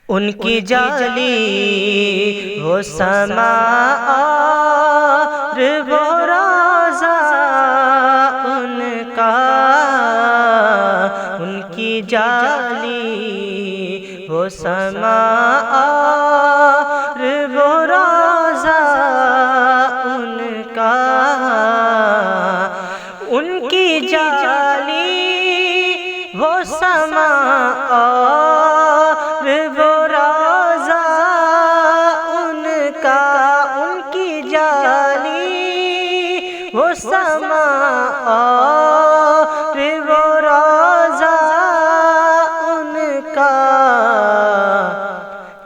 ان کی جالی وہ سما اور وہ روضہ ان کا، ان کی جالی وہ سما اور وہ روضہ ان کا، ان کی جالی وہ سما اور وہ روضہ ان کا، ان کی جالی وہ سما اور وہ روضہ ان کا،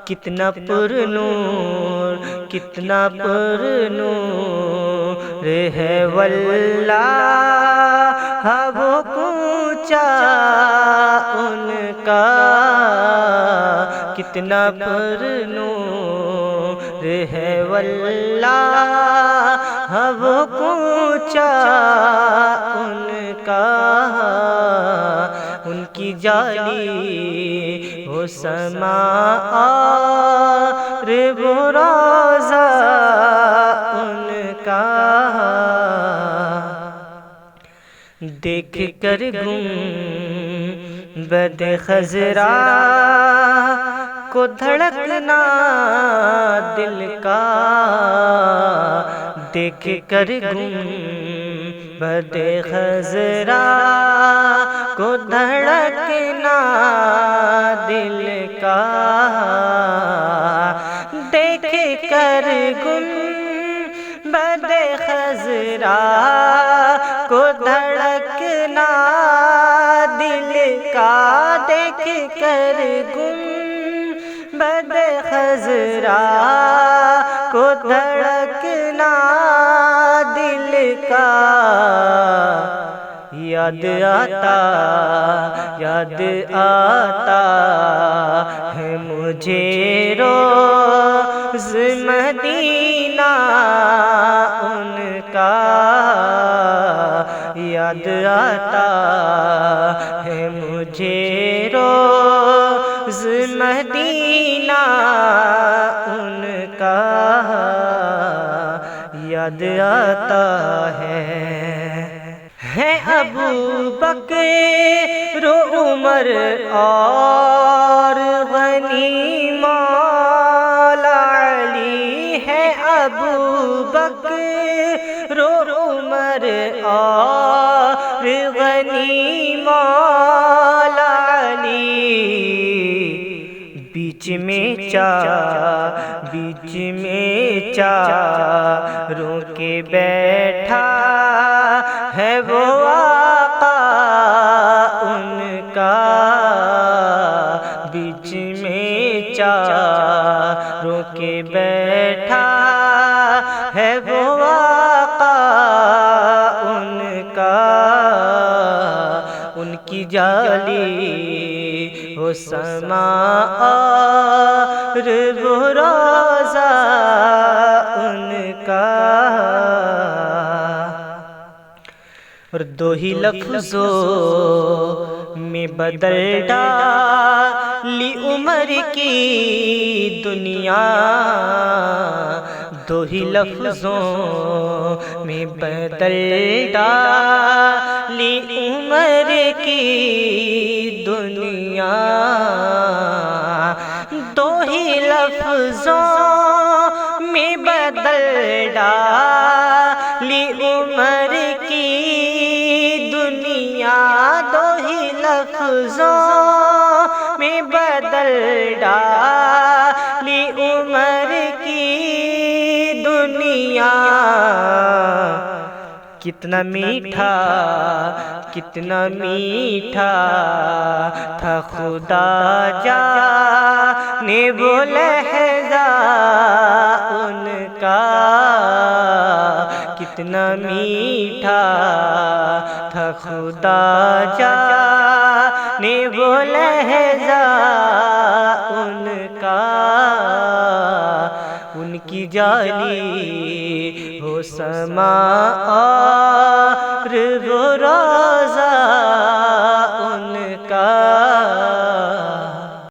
کتنا پر نور کتنا پر نور ہے واللہ وہ کوچا ان کا، کتنا پر نور ہے واللہ وہ کوچا ان کا، ان کی جالی وہ سما اور وہ روضہ ان کا، دیکھ کر گنبد خضرا کو دھڑکنا دل کا، دیکھ کر گنبد خضرا کو دھڑکنا دل کا، دیکھ کر گنبد خضرا کو دھڑکنا دل کا، دیکھ کر گنبد خضرا کو دھڑکنا دل کا، یاد آتا ہے مجھے روز مدینہ ان کا، یاد آتا ہے مجھے روز مدینہ ان کا، یاد آتا ہے ابو بکر عمر اور غنی مولا علی، ہے ابو بکر عمر اور غنی مولا علی، بیچ میں چاروں کے بیٹھا ہے وہ آقا ان کا، بیچ میں چاروں کے بیٹھا ہے وہ آقا ان کا، ان کی جالی وہ سما اور وہ روضہ ان کا، اور دو ہی لفظوں میں بدل ڈالی عمر کی دنیا، دو ہی لفظوں میں بدل ڈالی عمر کی دنیا، دو ہی لفظوں میں بدل ڈالی عمر کی دنیا، دو ہی لفظوں میں بدل ڈالی عمر کی دنیا، کتنا میٹھا تھا خدا جانے وہ لہجہ ان کا، کتنا میٹھا تھا خدا جانے وہ لہجہ ان کا، ان کی جالی وہ سما اور وہ